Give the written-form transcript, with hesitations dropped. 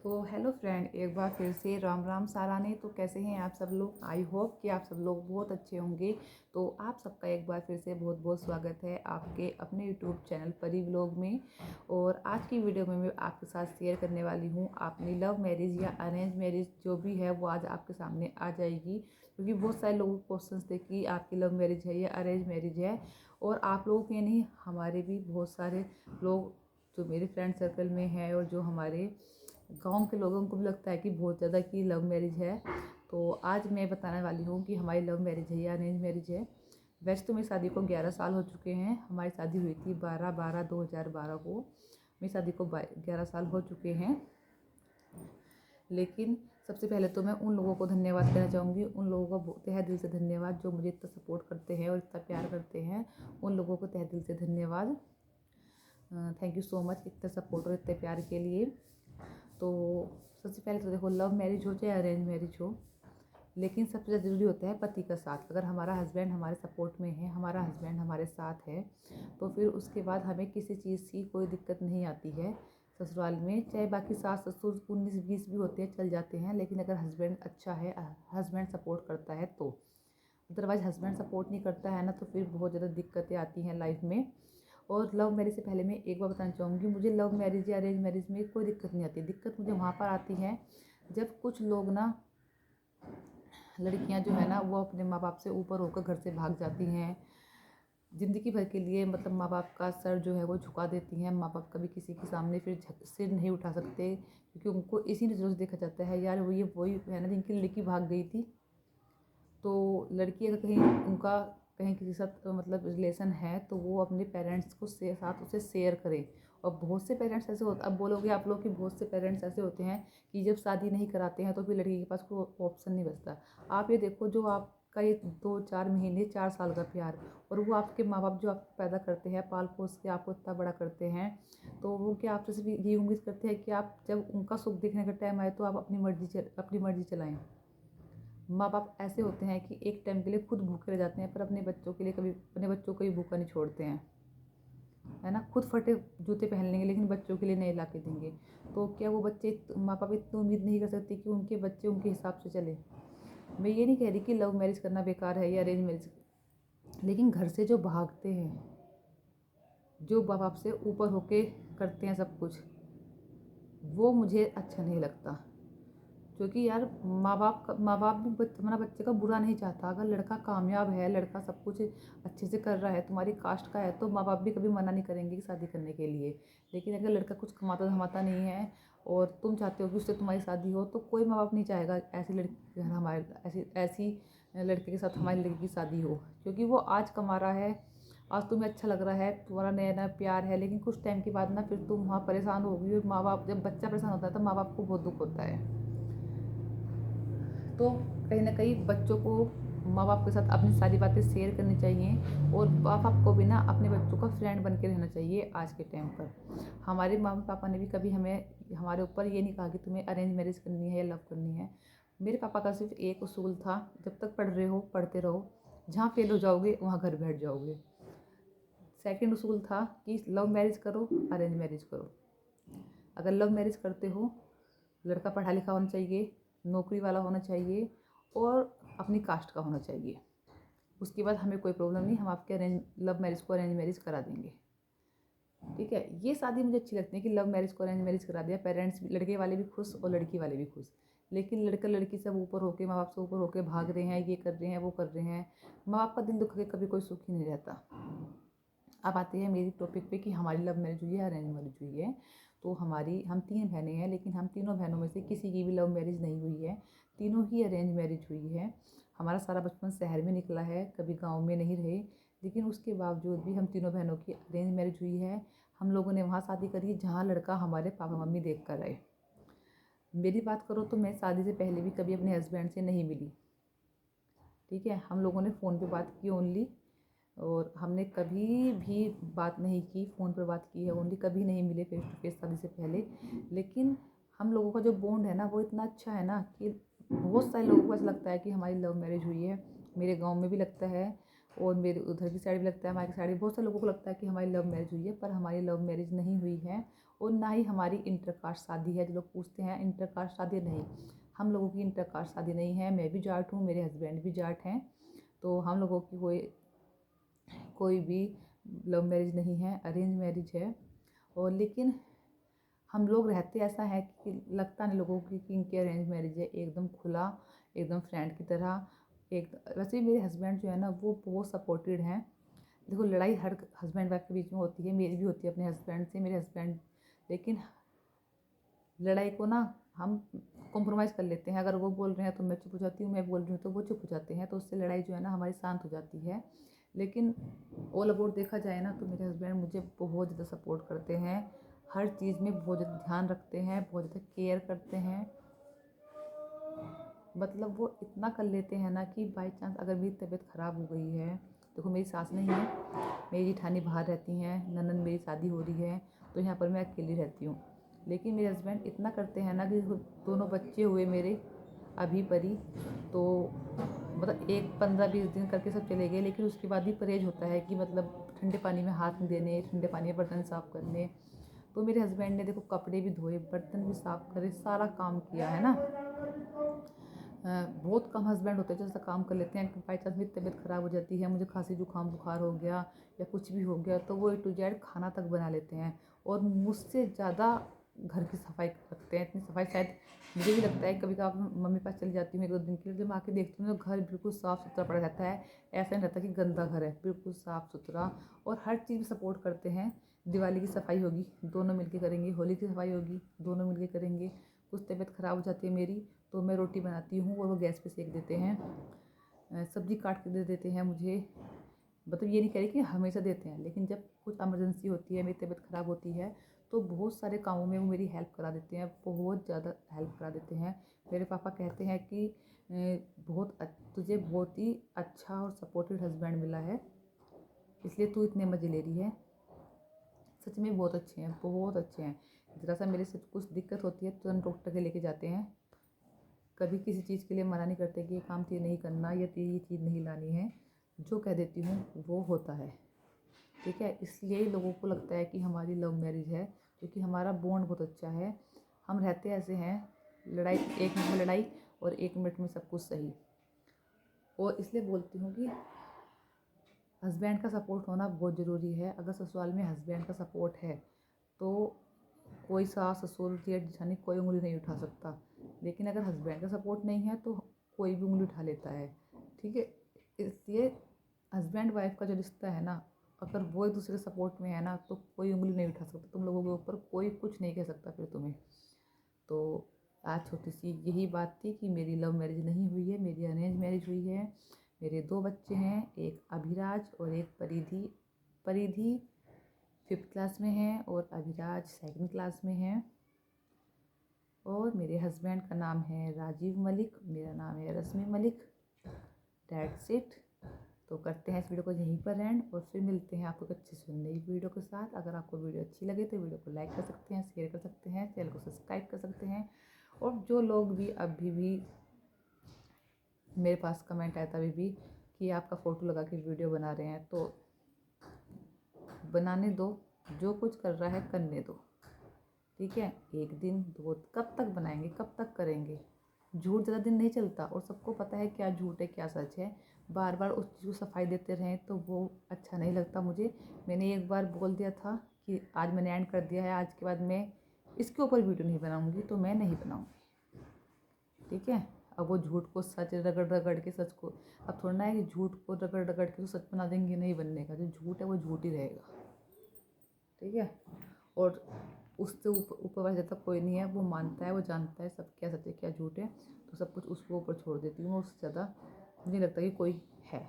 तो hello friend, एक बार फिर से राम राम साराने। तो कैसे हैं आप सब लोग? आई होप कि आप सब लोग बहुत अच्छे होंगे। तो आप सबका एक बार फिर से बहुत बहुत स्वागत है आपके अपने यूट्यूब चैनल परी व्लॉग में। और आज की वीडियो में मैं आपके साथ शेयर करने वाली हूँ अपनी लव मैरिज या अरेंज मैरिज जो भी है वो आज आपके सामने आ जाएगी। क्योंकि बहुत सारे लोगों को क्वेश्चन थे कि आपकी लव मैरिज है या अरेंज मैरिज है। और आप लोगों के नहीं, हमारे भी बहुत सारे लोग जो मेरे फ्रेंड सर्कल में है और जो हमारे गांव के लोगों को भी लगता है कि बहुत ज़्यादा की लव मैरिज है। तो आज मैं बताने वाली हूँ कि हमारी लव मैरिज है या अरेंज मैरिज है। वैसे तो मेरी शादी को 11 साल हो चुके हैं। हमारी शादी हुई थी 12/12/2012 को। मेरी शादी को 11 साल हो चुके हैं। लेकिन सबसे पहले तो मैं उन लोगों को धन्यवाद कहना चाहूँगी, उन लोगों का तहे दिल से धन्यवाद जो मुझे इतना सपोर्ट करते हैं और इतना प्यार करते हैं। उन लोगों को तहे दिल से धन्यवाद। थैंक यू सो मच इतने सपोर्ट और इतने प्यार के लिए। तो सबसे पहले तो देखो, लव मैरिज हो चाहे अरेंज मैरिज हो, लेकिन सबसे ज़्यादा ज़रूरी होता है पति का साथ। अगर हमारा हस्बैंड हमारे सपोर्ट में है, हमारा हस्बैंड हमारे साथ है, तो फिर उसके बाद हमें किसी चीज़ की कोई दिक्कत नहीं आती है ससुराल में। चाहे बाकी सास ससुर 19-20 भी होते हैं, चल जाते हैं, लेकिन अगर हस्बैंड अच्छा है, हस्बैंड सपोर्ट करता है तो। अदरवाइज़ हस्बैंड सपोर्ट नहीं करता है ना, तो फिर बहुत ज़्यादा दिक्कतें आती हैं लाइफ में। और लव मैरिज से पहले मैं एक बार बताना चाहूँगी, मुझे लव मैरिज या अरेंज मैरिज में कोई दिक्कत नहीं आती। दिक्कत मुझे वहाँ पर आती है जब कुछ लोग ना, लड़कियाँ जो है ना, वो अपने माँ बाप से ऊपर होकर घर से भाग जाती हैं। ज़िंदगी भर के लिए मतलब माँ बाप का सर जो है वो झुका देती हैं। माँ बाप कभी किसी के सामने फिर सिर नहीं उठा सकते, क्योंकि उनको इसी नज़रों से देखा जाता है, यार वो ये वही है ना जिनकी लड़की भाग गई थी। तो लड़की अगर कहीं उनका कहीं किसी के साथ मतलब रिलेशन है तो वो अपने पेरेंट्स को साथ उसे शेयर करे। और बहुत से पेरेंट्स ऐसे होते, अब बोलोगे आप लोग कि बहुत से पेरेंट्स ऐसे होते हैं कि जब शादी नहीं कराते हैं तो फिर लड़की के पास कोई ऑप्शन नहीं बचता। आप ये देखो, जो आपका ये 2-4 महीने 4 साल का प्यार, और वो आपके माँ बाप जो आपको पैदा करते हैं, पाल पोस के आपको इतना बड़ा करते हैं, तो वो क्या आपसे सिर्फ ये उम्मीद करते हैं कि आप जब उनका सुख देखने का टाइम आए तो आप अपनी मर्जी चलाएं। माँ बाप ऐसे होते हैं कि एक टाइम के लिए खुद भूखे रह जाते हैं, पर अपने बच्चों के लिए कभी अपने बच्चों को ही भूखा नहीं छोड़ते हैं, है ना। खुद फटे जूते पहन लेंगे लेकिन बच्चों के लिए नहीं ला के देंगे। तो क्या वो बच्चे, माँ बाप इतनी उम्मीद नहीं कर सकते कि उनके बच्चे उनके हिसाब से चले। मैं ये नहीं कह रही कि लव मैरिज करना बेकार है या अरेंज मैरिज, लेकिन घर से जो भागते हैं, जो माँ बाप से ऊपर होके करते हैं सब कुछ, वो मुझे अच्छा नहीं लगता। क्योंकि यार माँ बाप भी हमारा बच्चे का बुरा नहीं चाहता। अगर लड़का कामयाब है, लड़का सब कुछ अच्छे से कर रहा है, तुम्हारी कास्ट का है, तो माँ बाप भी कभी मना नहीं करेंगे कि शादी करने के लिए। लेकिन अगर लड़का कुछ कमाता धमाता नहीं है और तुम चाहते हो कि उससे तुम्हारी शादी हो, तो कोई माँ बाप नहीं चाहेगा ऐसी लड़की हमारे ऐसी लड़के के साथ हमारी लड़की की शादी हो। क्योंकि वो आज कमा रहा है, आज तुम्हें अच्छा लग रहा है, तुम्हारा नया नया प्यार है, लेकिन कुछ टाइम के बाद ना फिर तुम वहाँ परेशान होगी। और माँ बाप, जब बच्चा परेशान होता है तो माँ बाप को बहुत दुख होता है। तो कहीं ना कहीं बच्चों को माँ बाप के साथ अपनी सारी बातें शेयर करनी चाहिए, और माँ बाप को भी ना अपने बच्चों का फ्रेंड बन के रहना चाहिए आज के टाइम पर। हमारे मम्मी पापा ने भी कभी हमें, हमारे ऊपर ये नहीं कहा कि तुम्हें अरेंज मैरिज करनी है या लव करनी है। मेरे पापा का सिर्फ एक उसूल था, जब तक पढ़ रहे हो पढ़ते रहो, जहाँ फेल हो जाओगे वहाँ घर बैठ जाओगे। सेकेंड उसूल था कि लव मैरिज करो, अरेंज मैरिज करो। अगर लव मैरिज करते हो, लड़का पढ़ा लिखा होना चाहिए, नौकरी वाला होना चाहिए, और अपनी कास्ट का होना चाहिए। उसके बाद हमें कोई प्रॉब्लम नहीं, हम आपके लव मैरिज को अरेंज मैरिज करा देंगे। ठीक है, ये शादी मुझे अच्छी लगती है कि लव मैरिज को अरेंज मैरिज करा दिया, पेरेंट्स लड़के वाले भी खुश और लड़की वाले भी खुश। लेकिन लड़का लड़की सब ऊपर होके, माँ बाप से ऊपर होके भाग रहे हैं, ये कर रहे हैं, वो कर रहे हैं, माँ बाप का दिल दुख के कभी कोई सुख ही नहीं रहता। अब आते हैं मेरी टॉपिक पे कि हमारी लव मैरिज हुई है अरेंज मैरिज हुई है। तो हम 3 बहनें हैं, लेकिन हम तीनों बहनों में से किसी की भी लव मैरिज नहीं हुई है, तीनों ही अरेंज मैरिज हुई है। हमारा सारा बचपन शहर में निकला है, कभी गांव में नहीं रहे, लेकिन उसके बावजूद भी हम तीनों बहनों की अरेंज मैरिज हुई है। हम लोगों ने वहाँ शादी करी जहाँ लड़का हमारे पापा मम्मी देख कर आए। मेरी बात करो तो मैं शादी से पहले भी कभी अपने हस्बैंड से नहीं मिली। ठीक है, हम लोगों ने फ़ोन पे बात की ओनली, और हमने कभी भी बात नहीं की, फ़ोन पर बात की है ओनली, कभी नहीं मिले फेस टू फेस शादी से पहले। लेकिन हम लोगों का जो बॉन्ड है ना वो इतना अच्छा है ना कि बहुत सारे लोगों को ऐसा लगता है कि हमारी लव मैरिज हुई है। मेरे गांव में भी लगता है, और मेरे उधर की साइड भी लगता है, हमारी साइड भी बहुत सारे लोगों को लगता है कि हमारी लव मैरिज हुई है, पर हमारी लव मैरिज नहीं हुई है। और ना ही हमारी इंटरकास्ट शादी है। जो लोग पूछते हैं इंटरकास्ट शादी, नहीं, हम लोगों की इंटरकास्ट शादी नहीं है। मैं भी जाट हूँ, मेरे हस्बैंड भी जाट हैं, तो हम लोगों की कोई भी लव मैरिज नहीं है, अरेंज मैरिज है। और लेकिन हम लोग रहते ऐसा है कि लगता नहीं लोगों की कि इनकी अरेंज मैरिज है, एकदम खुला, एकदम फ्रेंड की तरह। एक वैसे भी मेरे हस्बैंड जो है ना वो बहुत सपोर्टेड हैं। देखो लड़ाई हर हस्बैंड वाइफ के बीच में होती है, मेरी भी होती है अपने हस्बैंड से, मेरे हस्बैंड, लेकिन लड़ाई को ना हम कॉम्प्रोमाइज़ कर लेते हैं। अगर वो बोल रहे हैं तो मैं चुप हो जाती हूँ, मैं बोल रही हूँ तो वो चुप हो जाते हैं, तो उससे लड़ाई जो है ना हमारी शांत हो जाती है। लेकिन ऑल अबाउट देखा जाए ना तो मेरे हस्बैंड मुझे बहुत ज़्यादा सपोर्ट करते हैं, हर चीज़ में बहुत ज़्यादा ध्यान रखते हैं, बहुत ज़्यादा केयर करते हैं। मतलब वो इतना कर लेते हैं ना कि बाई चांस अगर मेरी तबीयत ख़राब हो गई है, देखो मेरी सास नहीं है, मेरी जेठानी बाहर रहती हैं, ननद मेरी शादी हो रही है, तो यहाँ पर मैं अकेली रहती हूँ। लेकिन मेरे हस्बैंड इतना करते हैं ना कि दोनों बच्चे हुए मेरे अभी परी, तो मतलब एक 15-20 दिन करके सब चले गए, लेकिन उसके बाद भी परहेज होता है कि मतलब ठंडे पानी में हाथ नहीं देने, ठंडे पानी में बर्तन साफ़ करने। तो मेरे हस्बैंड ने देखो कपड़े भी धोए, बर्तन भी साफ़ करे, सारा काम किया है ना। बहुत कम हस्बैंड होते हैं जो ऐसा काम कर लेते हैं कि बाई चांस मेरी तबीयत ख़राब हो जाती है, मुझे खांसी जुकाम बुखार हो गया या कुछ भी हो गया, तो वो A to Z खाना तक बना लेते हैं और मुझसे ज़्यादा घर की सफाई रखते हैं। इतनी सफाई शायद मुझे भी लगता है, कभी कभार मम्मी पास चली जाती हूँ 1-2 दिन के लिए, जब मैं आके देखती हूँ तो घर बिल्कुल साफ़ सुथरा पड़ा रहता है। ऐसा नहीं रहता कि गंदा घर है, बिल्कुल साफ़ सुथरा। और हर चीज़ में सपोर्ट करते हैं। दिवाली की सफाई होगी दोनों मिलके करेंगे, होली की सफाई होगी दोनों मिलके करेंगे। कुछ तबीयत ख़राब हो जाती है मेरी तो मैं रोटी बनाती हूँ और वो गैस पे सेक देते हैं, सब्ज़ी काट के दे देते हैं मुझे। मतलब ये नहीं कह रही कि हमेशा देते हैं, लेकिन जब कुछ इमरजेंसी होती है, मेरी तबीयत ख़राब होती है, तो बहुत सारे कामों में वो मेरी हेल्प करा देते हैं, बहुत ज़्यादा हेल्प करा देते हैं। मेरे पापा कहते हैं कि तुझे बहुत ही अच्छा और सपोर्टिव हस्बैंड मिला है, इसलिए तू इतने मज़े ले रही है। सच में बहुत अच्छे हैं, बहुत अच्छे हैं। ज़रा सा मेरे से कुछ दिक्कत होती है तुरंत डॉक्टर के लेके जाते हैं, कभी किसी चीज़ के लिए मना नहीं करते कि ये काम तुझे नहीं करना या तुझे ये चीज़ नहीं लानी है। जो कह देती हूँ वो होता है, ठीक है। इसलिए लोगों को लगता है कि हमारी लव मैरिज है, क्योंकि हमारा बॉन्ड बहुत अच्छा है। हम रहते ऐसे हैं, लड़ाई 1 मिनट में लड़ाई और 1 मिनट में सब कुछ सही। और इसलिए बोलती हूँ कि हस्बैंड का सपोर्ट होना बहुत ज़रूरी है। अगर ससुराल में हस्बैंड का सपोर्ट है तो कोई सास ससुर जेठ जेठानी कोई उंगली नहीं उठा सकता, लेकिन अगर हस्बैंड का सपोर्ट नहीं है तो कोई भी उंगली उठा लेता है, ठीक है। इसलिए हस्बैंड वाइफ का जो रिश्ता है ना, अगर वो एक दूसरे के सपोर्ट में है ना तो कोई उंगली नहीं उठा सकता, तुम लोगों के ऊपर कोई कुछ नहीं कह सकता फिर तुम्हें। तो आज छोटी सी यही बात थी कि मेरी लव मैरिज नहीं हुई है, मेरी अरेंज मैरिज हुई है। मेरे 2 बच्चे हैं, एक अभिराज और एक परिधि। परिधि 5th क्लास में है और अभिराज 2nd क्लास में है। और मेरे हस्बैंड का नाम है राजीव मलिक, मेरा नाम है रश्मि मलिक। That's it. तो करते हैं इस वीडियो को यहीं पर एंड, और फिर मिलते हैं आपको अच्छी सी नई वीडियो के साथ। अगर आपको वीडियो अच्छी लगे तो वीडियो को लाइक कर सकते हैं, शेयर कर सकते हैं, चैनल को सब्सक्राइब कर सकते हैं। और जो लोग भी अभी भी मेरे पास कमेंट आया था अभी भी कि आपका फ़ोटो लगा के वीडियो बना रहे हैं, तो बनाने दो, जो कुछ कर रहा है करने दो, ठीक है। 1 दिन 2 कब तक बनाएंगे, कब तक करेंगे। झूठ ज़्यादा दिन नहीं चलता और सबको पता है क्या झूठ है क्या सच है। बार बार उस चीज़ को सफाई देते रहें तो वो अच्छा नहीं लगता मुझे। मैंने एक बार बोल दिया था कि आज मैंने एंड कर दिया है, आज के बाद मैं इसके ऊपर वीडियो नहीं बनाऊंगी, तो मैं नहीं बनाऊंगी, ठीक है। अब वो झूठ को सच रगड़ रगड़ के सच को, अब थोड़ा ना है कि झूठ को रगड़ रगड़ के तो सच बना देंगे, नहीं बनने का। जो झूठ है वो झूठ ही रहेगा, ठीक है। और उससे ऊपर वाला जब तक कोई नहीं है, वो मानता है, वो जानता है सब क्या सच है क्या झूठ है, तो सब कुछ उसको ऊपर छोड़ देती हूँ। उससे ज़्यादा मुझे लगता है कि कोई है।